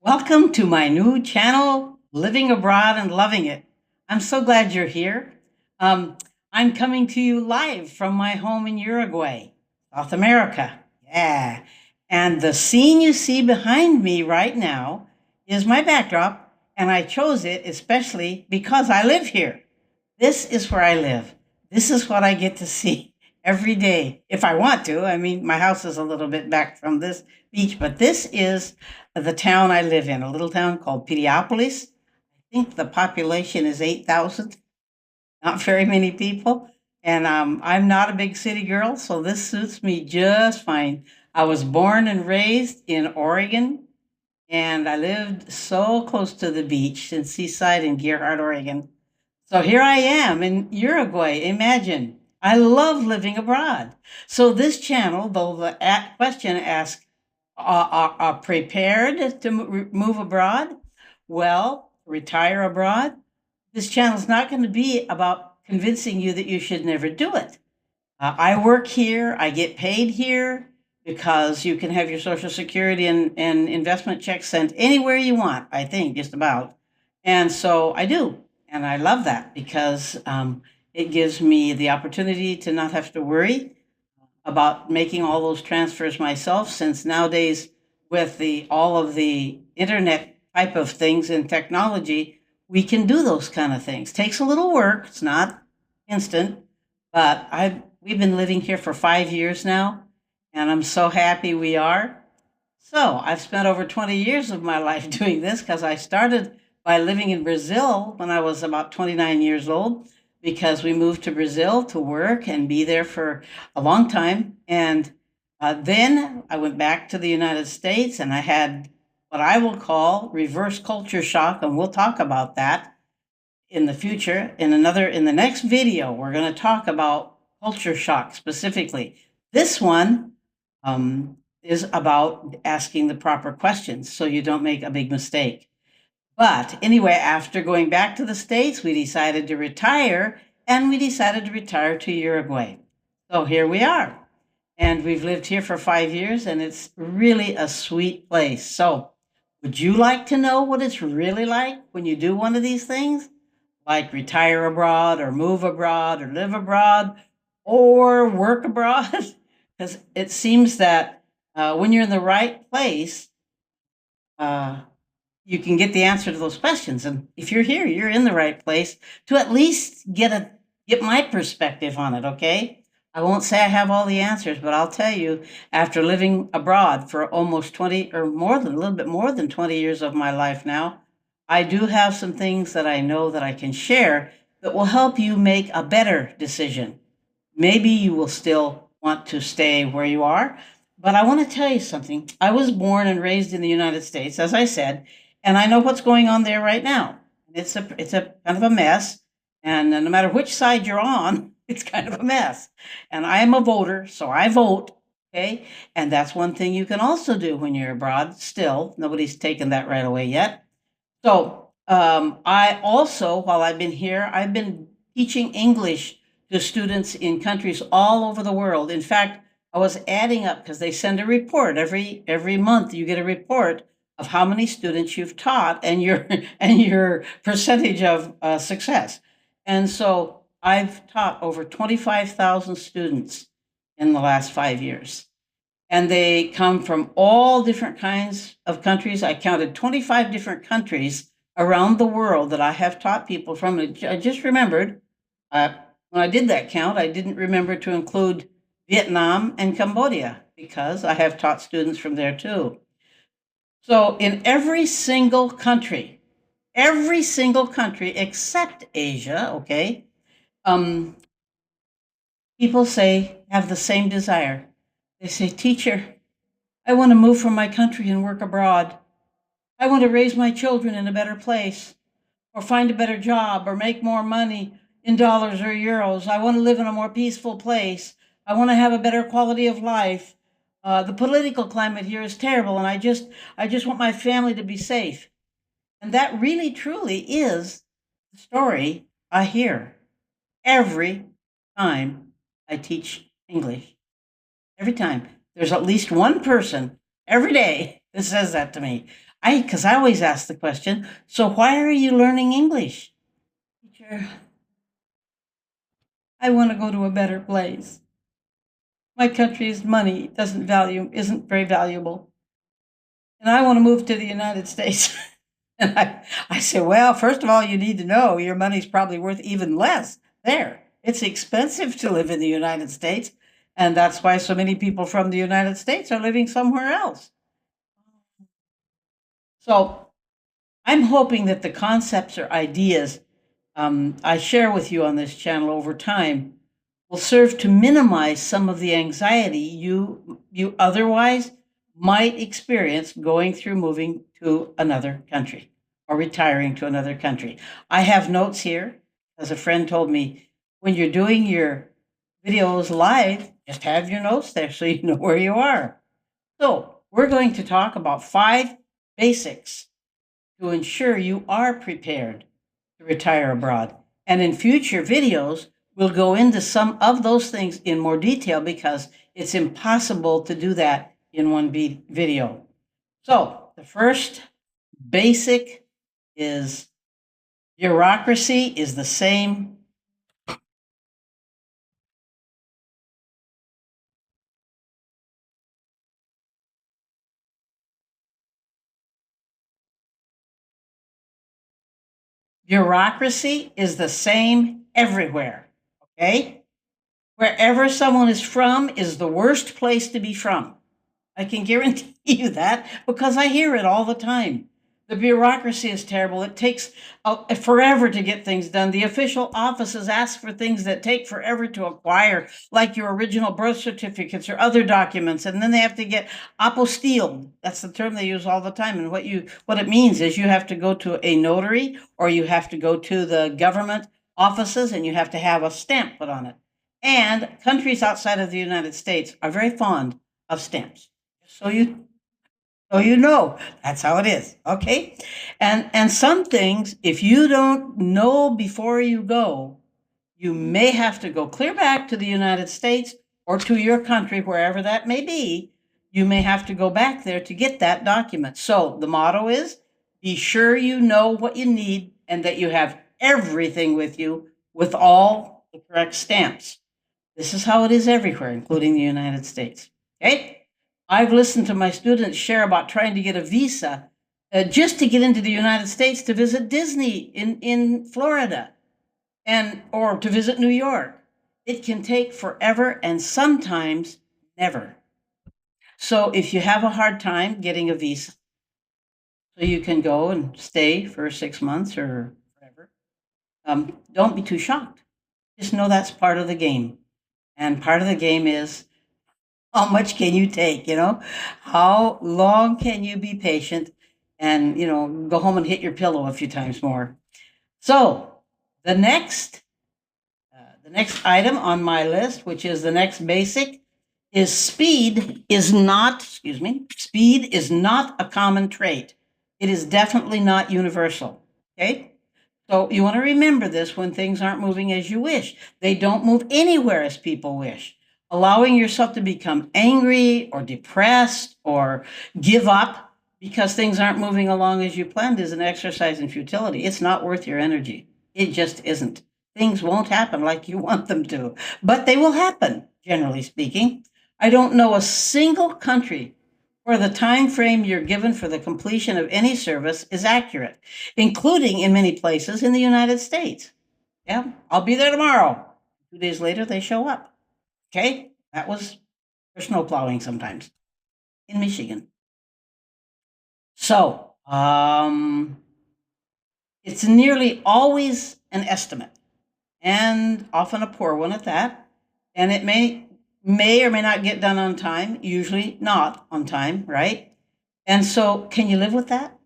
Welcome to my new channel, Living Abroad and Loving It. I'm so glad you're here. Um, I'm coming to you live from my home in Uruguay, South America. Yeah. And the scene you see behind me right now is my backdrop, and I chose it especially because I live here. This is where I live. This is what I get to see every day if I want to. I mean, my house is a little bit back from this beach, but this is the town I live in, a little town called Piriápolis. I think the population is 8,000, not very many people. And I'm not a big city girl, so this suits me just fine. I was born and raised in Oregon, and I lived so close to the beach in Seaside in Gerhardt, Oregon. So here I am in Uruguay. Imagine. I love living abroad. So this channel, though the question asks, are prepared to move abroad? Well, retire abroad? This channel is not going to be about convincing you that you should never do it. I work here, I get paid here because you can have your Social Security and investment checks sent anywhere you want, I think, just about. And so I do. And I love that because it gives me the opportunity to not have to worry about making all those transfers myself, since nowadays with the all of the internet type of things and technology, we can do those kind of things. Takes a little work, it's not instant, but we've been living here for 5 years now, and I'm so happy we are. So I've spent over 20 years of my life doing this because I started by living in Brazil when I was about 29 years old, because we moved to Brazil to work and be there for a long time. And then I went back to the United States, and I had what I will call reverse culture shock, and we'll talk about that in the future. In the next video, we're going to talk about culture shock specifically. This one is about asking the proper questions so you don't make a big mistake. But anyway, after going back to the States, we decided to retire, and we decided to retire to Uruguay. So here we are. And we've lived here for 5 years, and it's really a sweet place. So would you like to know what it's really like when you do one of these things? Like retire abroad, or move abroad, or live abroad, or work abroad? Because it seems that when you're in the right place, uh, you can get the answer to those questions. And if you're here, you're in the right place to at least get my perspective on it, okay? I won't say I have all the answers, but I'll tell you, after living abroad for almost 20 or more than a little bit more than 20 years of my life now, I do have some things that I know that I can share that will help you make a better decision. Maybe you will still want to stay where you are, but I want to tell you something. I was born and raised in the United States, as I said, and I know what's going on there right now. It's a kind of a mess, and no matter which side you're on, it's kind of a mess. And I am a voter, so I vote. Okay, and that's one thing you can also do when you're abroad. Still, nobody's taken that right away yet. So I also, while I've been here, I've been teaching English to students in countries all over the world. In fact, I was adding up because they send a report every month. You get a report of how many students you've taught and your and your percentage of success. And so I've taught over 25,000 students in the last 5 years, and they come from all different kinds of countries. I counted 25 different countries around the world that I have taught people from. I just remembered when I did that count, I didn't remember to include Vietnam and Cambodia because I have taught students from there too. So in every single country except Asia, okay, um, people have the same desire. They say, teacher, I want to move from my country and work abroad. I want to raise my children in a better place, or find a better job, or make more money in dollars or euros. I want to live in a more peaceful place. I want to have a better quality of life. The political climate here is terrible, and I just want my family to be safe. And that really, truly is the story I hear every time I teach English. Every time. There's at least one person every day that says that to me. Because I always ask the question, so why are you learning English? Teacher, I want to go to a better place. My country's money isn't very valuable. And I want to move to the United States. And I say, well, first of all, you need to know your money's probably worth even less there. It's expensive to live in the United States. And that's why so many people from the United States are living somewhere else. So I'm hoping that the concepts or ideas I share with you on this channel over time will serve to minimize some of the anxiety you otherwise might experience going through moving to another country or retiring to another country. I have notes here, as a friend told me, when you're doing your videos live, just have your notes there so you know where you are. So we're going to talk about 5 basics to ensure you are prepared to retire abroad. And in future videos, we'll go into some of those things in more detail because it's impossible to do that in one video. So the first basic is bureaucracy is the same. Bureaucracy is the same everywhere, okay? Wherever someone is from is the worst place to be from. I can guarantee you that because I hear it all the time. The bureaucracy is terrible. It takes forever to get things done. The official offices ask for things that take forever to acquire, like your original birth certificates or other documents, and then they have to get apostilled. That's the term they use all the time. And what it means is you have to go to a notary or you have to go to the government offices and you have to have a stamp put on it. And countries outside of the United States are very fond of stamps. So you know that's how it is, okay? And some things, if you don't know before you go, you may have to go clear back to the United States or to your country, wherever that may be. You may have to go back there to get that document. So the motto is, be sure you know what you need and that you have everything with you with all the correct stamps. This is how it is everywhere, including the United States, okay? I've listened to my students share about trying to get a visa just to get into the United States to visit Disney in Florida or to visit New York. It can take forever and sometimes never. So if you have a hard time getting a visa, so you can go and stay for 6 months or whatever, don't be too shocked. Just know that's part of the game. And part of the game is, how much can you take, How long can you be patient and, go home and hit your pillow a few times more? So the next item on my list, which is the next basic, is speed is not a common trait. It is definitely not universal, okay? So you want to remember this when things aren't moving as you wish. They don't move anywhere as people wish. Allowing yourself to become angry or depressed or give up because things aren't moving along as you planned is an exercise in futility. It's not worth your energy. It just isn't. Things won't happen like you want them to, but they will happen, generally speaking. I don't know a single country where the time frame you're given for the completion of any service is accurate, including in many places in the United States. Yeah, I'll be there tomorrow. 2 days later, they show up. Okay, that was for snow plowing sometimes in Michigan. So, it's nearly always an estimate and often a poor one at that. And it may or may not get done on time, usually not on time, right? And so, can you live with that?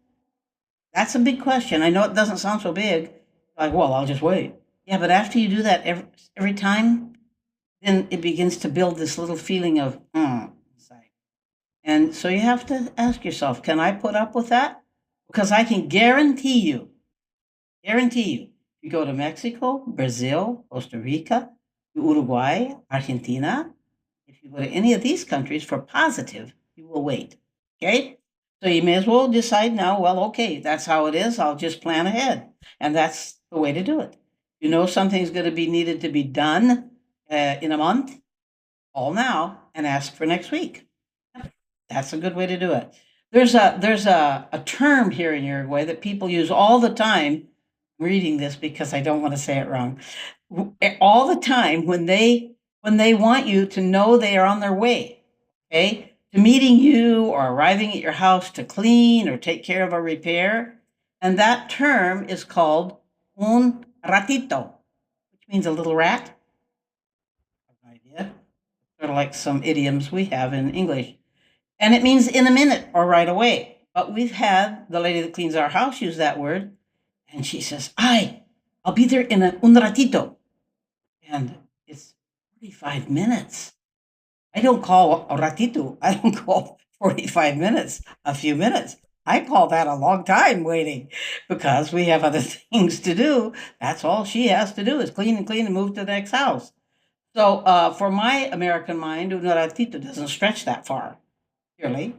That's a big question. I know it doesn't sound so big. Like, well, I'll just wait. Yeah, but after you do that every time, then it begins to build this little feeling of inside. And so you have to ask yourself, can I put up with that? Because I can guarantee you, you go to Mexico, Brazil, Costa Rica, Uruguay, Argentina, if you go to any of these countries for positive, you will wait. Okay? So you may as well decide now, well, okay, that's how it is. I'll just plan ahead. And that's the way to do it. You know something's going to be needed to be done in a month, call now and ask for next week. That's a good way to do it. There's a term here in Uruguay that people use all the time. I'm reading this because I don't want to say it wrong. All the time when they want you to know they are on their way, okay, to meeting you or arriving at your house to clean or take care of a repair. And that term is called un ratito, which means a little rat. Idea. Sort of like some idioms we have in English. And it means in a minute or right away. But we've had the lady that cleans our house use that word, and she says, I'll be there in un ratito. And it's 45 minutes. I don't call a ratito, I don't call 45 minutes a few minutes. I call that a long time waiting because we have other things to do. That's all she has to do is clean and move to the next house. So for my American mind, un ratito doesn't stretch that far. Clearly,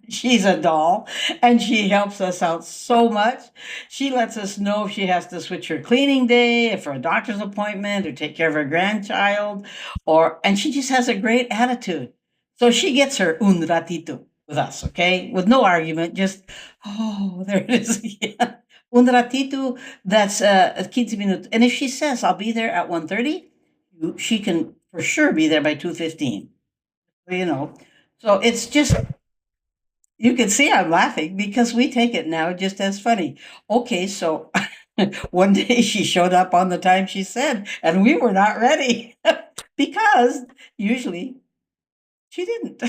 she's a doll and she helps us out so much. She lets us know if she has to switch her cleaning day for a doctor's appointment or take care of her grandchild, and she just has a great attitude. So she gets her un ratito with us, okay? With no argument, just, oh, there it is again. Un ratito, that's 15 minutos. And if she says, I'll be there at 1:30, she can for sure be there by 2:15. You know, so it's just, you can see I'm laughing because we take it now just as funny. Okay, so one day she showed up on the time she said, and we were not ready because usually she didn't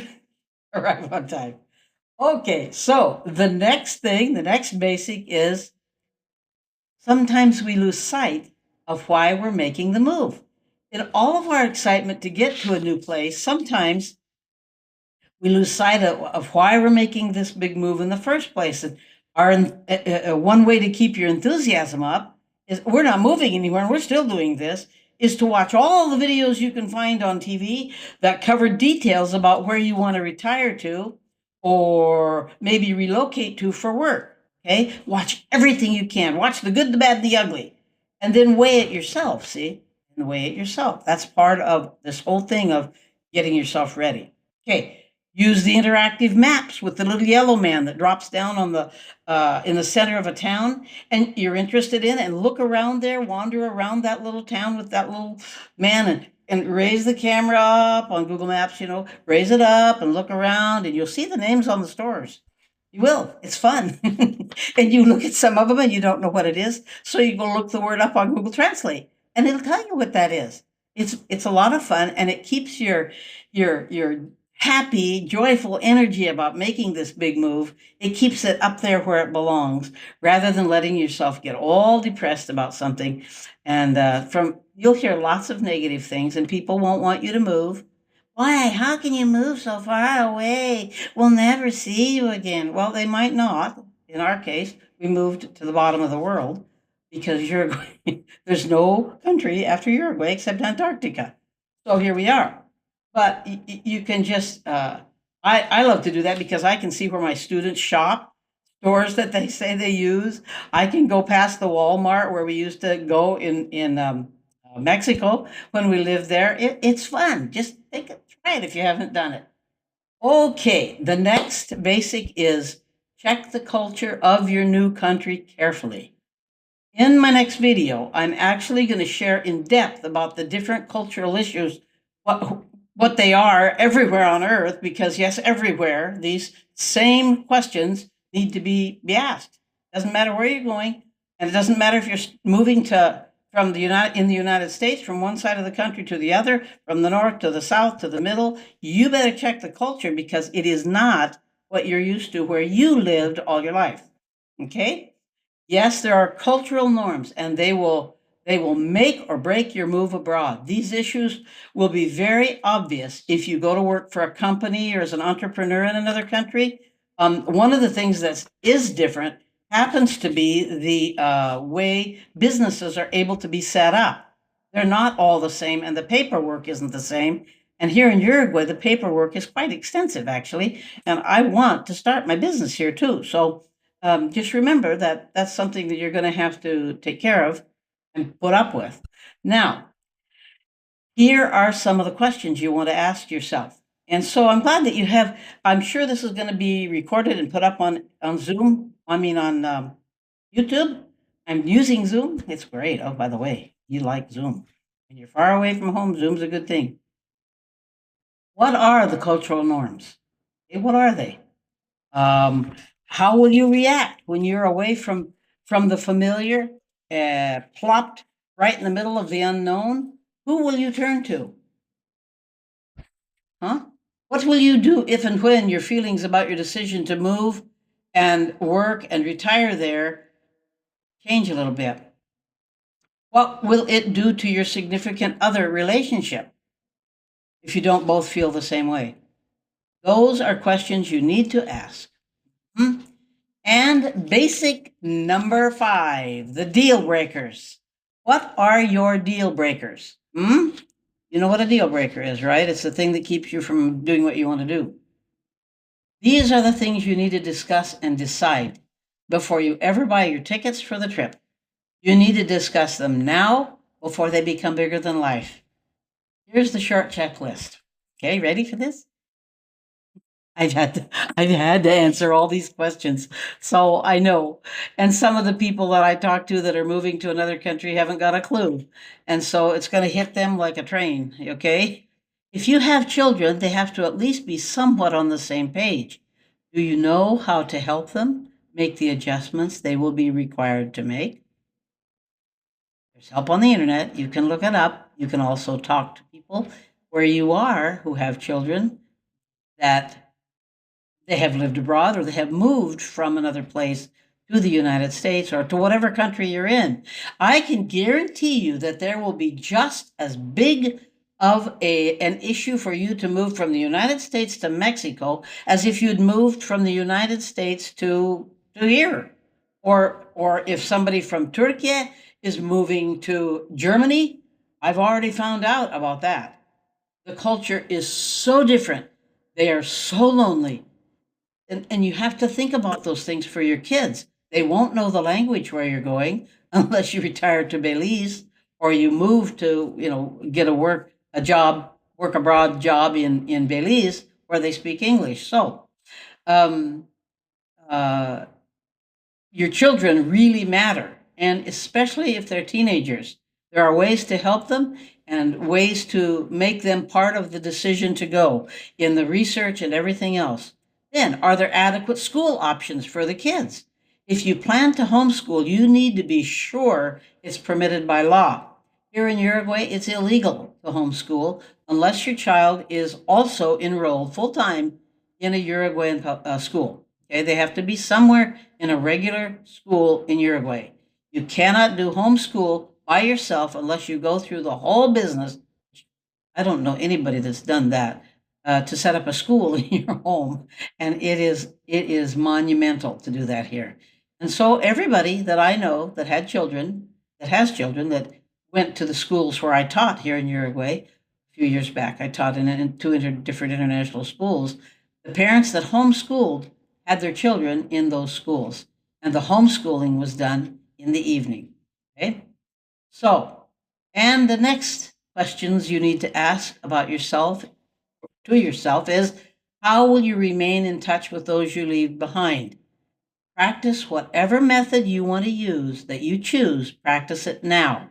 arrive on time. Okay, so the next basic is sometimes we lose sight of why we're making the move. In all of our excitement to get to a new place, sometimes we lose sight of why we're making this big move in the first place. And one way to keep your enthusiasm up is we're not moving anywhere and we're still doing this, is to watch all the videos you can find on TV that cover details about where you want to retire to or maybe relocate to for work. Okay, watch everything you can. Watch the good, the bad, the ugly, and then weigh it yourself. See, and weigh it yourself. That's part of this whole thing of getting yourself ready. Okay. Use the interactive maps with the little yellow man that drops down on the in the center of a town and you're interested in, and look around there, wander around that little town with that little man, and raise the camera up on Google Maps, raise it up and look around and you'll see the names on the stores. You will. It's fun. And you look at some of them and you don't know what it is. So you go look the word up on Google Translate and it'll tell you what that is. It's a lot of fun and it keeps your happy, joyful energy about making this big move. It keeps it up there where it belongs rather than letting yourself get all depressed about something. And you'll hear lots of negative things and people won't want you to move. Why? How can you move so far away? We'll never see you again. Well, they might not. In our case, we moved to the bottom of the world because Uruguay, there's no country after Uruguay except Antarctica. So here we are. But you can just, I love to do that because I can see where my students shop, stores that they say they use. I can go past the Walmart where we used to go in Mexico when we lived there. It's fun. Just try it if you haven't done it. Okay, the next basic is check the culture of your new country carefully. In my next video, I'm actually going to share in depth about the different cultural issues, what they are everywhere on Earth, because yes, everywhere, these same questions need to be asked. Doesn't matter where you're going, and it doesn't matter if you're moving in the United States, from one side of the country to the other, from the north to the south to the middle. You better check the culture because it is not what you're used to where you lived all your life. Okay? Yes, there are cultural norms, and they will make or break your move abroad. These issues will be very obvious if you go to work for a company or as an entrepreneur in another country. One of the things that is different happens to be the way businesses are able to be set up. They're not all the same, and the paperwork isn't the same. And here in Uruguay, the paperwork is quite extensive, actually. And I want to start my business here too. So just remember that that's something that you're going to have to take care of and put up with. Now, here are some of the questions you want to ask yourself. And so I'm glad that you have, I'm sure this is going to be recorded and put up on Zoom, on YouTube. I'm using Zoom. It's great. Oh, by the way, you like Zoom. When you're far away from home, Zoom's a good thing. What are the cultural norms? What are they? How will you react when you're away from the familiar, plopped right in the middle of the unknown? Who will you turn to? Huh? What will you do if and when your feelings about your decision to move and work and retire there change a little bit? What will it do to your significant other relationship if you don't both feel the same way? Those are questions you need to ask. And basic number 5, the deal breakers. What are your deal breakers? You know what a deal breaker is, right? It's the thing that keeps you from doing what you want to do. These are the things you need to discuss and decide before you ever buy your tickets for the trip. You need to discuss them now before they become bigger than life. Here's the short checklist. Okay, ready for this? I've had to answer all these questions, so I know. And some of the people that I talk to that are moving to another country haven't got a clue, and so it's going to hit them like a train. Okay, if you have children, they have to at least be somewhat on the same page. Do you know how to help them make the adjustments they will be required to make? There's help on the internet. You can look it up. You can also talk to people where you are who have children that they have lived abroad or they have moved from another place to the United States or to whatever country you're in. I can guarantee you that there will be just as big of an issue for you to move from the United States to Mexico as if you'd moved from the United States to here. Or if somebody from Turkey is moving to Germany, I've already found out about that. The culture is so different. They are so lonely. And you have to think about those things for your kids. They won't know the language where you're going unless you retire to Belize or you move to, get work abroad job in Belize where they speak English. So, your children really matter, and especially if they're teenagers. There are ways to help them and ways to make them part of the decision to go in the research and everything else. Then, are there adequate school options for the kids? If you plan to homeschool, you need to be sure it's permitted by law. Here in Uruguay, it's illegal to homeschool unless your child is also enrolled full time in a Uruguayan school. Okay, they have to be somewhere in a regular school in Uruguay. You cannot do homeschool by yourself unless you go through the whole business. I don't know anybody that's done that. To set up a school in your home, and it is monumental to do that here. And so everybody that I know that has children that went to the schools where I taught here in Uruguay a few years back. I taught in two different international schools. The parents that homeschooled had their children in those schools, and the homeschooling was done in the evening. Okay, so and the next questions you need to ask about yourself to yourself is, how will you remain in touch with those you leave behind? Practice whatever method you want to use that you choose. Practice it now.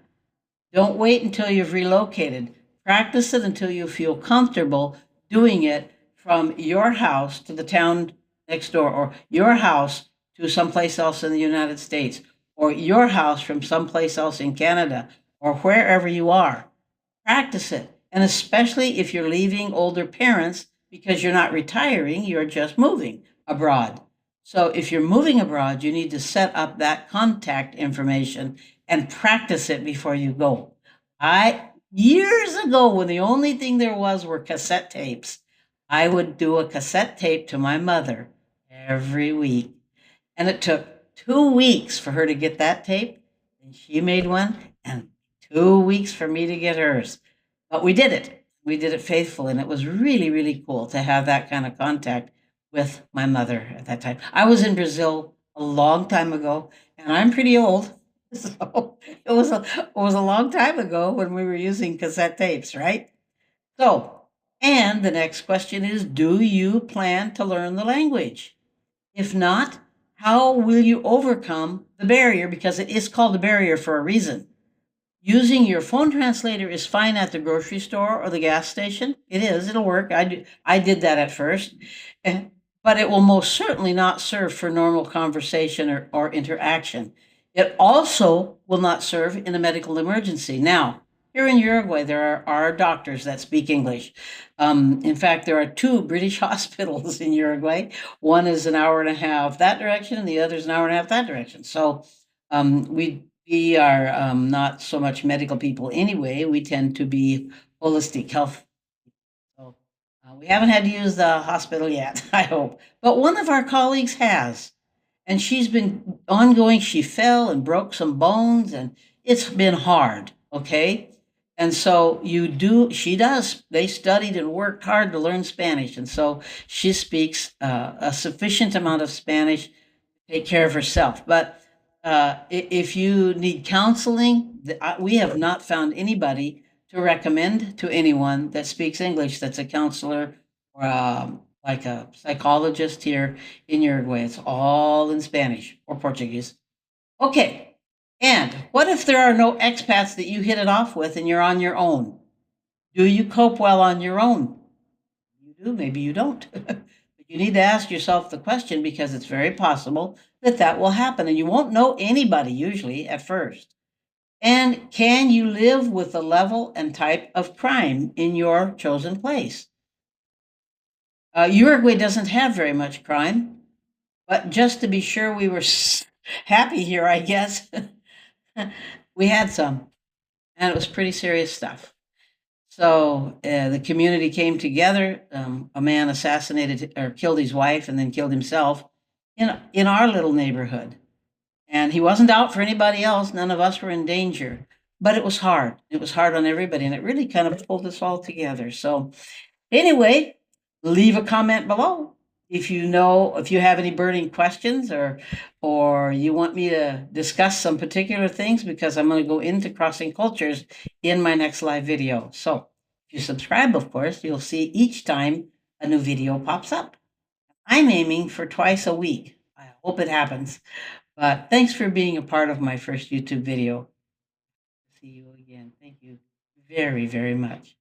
Don't wait until you've relocated. Practice it until you feel comfortable doing it from your house to the town next door, or your house to someplace else in the United States, or your house from someplace else in Canada, or wherever you are. Practice it. And especially if you're leaving older parents because you're not retiring, you're just moving abroad. So if you're moving abroad, you need to set up that contact information and practice it before you go. Years ago, when the only thing there were cassette tapes, I would do a cassette tape to my mother every week. And it took 2 weeks for her to get that tape. And she made one, and 2 weeks for me to get hers. But we did it. We did it faithfully, and it was really, really cool to have that kind of contact with my mother at that time. I was in Brazil a long time ago, and I'm pretty old, so it was a long time ago when we were using cassette tapes, right? So, and the next question is, do you plan to learn the language? If not, how will you overcome the barrier? Because it is called a barrier for a reason. Using your phone translator is fine at the grocery store or the gas station. It is, it'll work. I did that at first. Eh, but it will most certainly not serve for normal conversation or interaction. It also will not serve in a medical emergency. Now, here in Uruguay, there are doctors that speak English. In fact, there are two British hospitals in Uruguay. One is an hour and a half that direction, and the other is an hour and a half that direction. So we are not so much medical people anyway. We tend to be holistic health. So we haven't had to use the hospital yet, I hope. But one of our colleagues has, and she's been ongoing. She fell and broke some bones, and it's been hard. Okay. And so she does. They studied and worked hard to learn Spanish. And so she speaks a sufficient amount of Spanish to take care of herself. But if you need counseling, we have not found anybody to recommend to anyone that speaks English that's a counselor or like a psychologist here in Uruguay. It's all in Spanish or Portuguese. Okay. And what if there are no expats that you hit it off with and you're on your own? Do you cope well on your own? You do, maybe you don't. But you need to ask yourself the question because it's very possible that that will happen and you won't know anybody usually at first. And can you live with the level and type of crime in your chosen place? Uruguay doesn't have very much crime, but just to be sure we were happy here, I guess, we had some, and it was pretty serious stuff. So the community came together. A man assassinated or killed his wife and then killed himself in our little neighborhood. And he wasn't out for anybody else. None of us were in danger. But it was hard. It was hard on everybody, and it really kind of pulled us all together. So anyway, leave a comment below if you have any burning questions or you want me to discuss some particular things because I'm going to go into crossing cultures in my next live video. So if you subscribe, of course, you'll see each time a new video pops up. I'm aiming for twice a week. I hope it happens. But thanks for being a part of my first YouTube video. See you again. Thank you very, very much.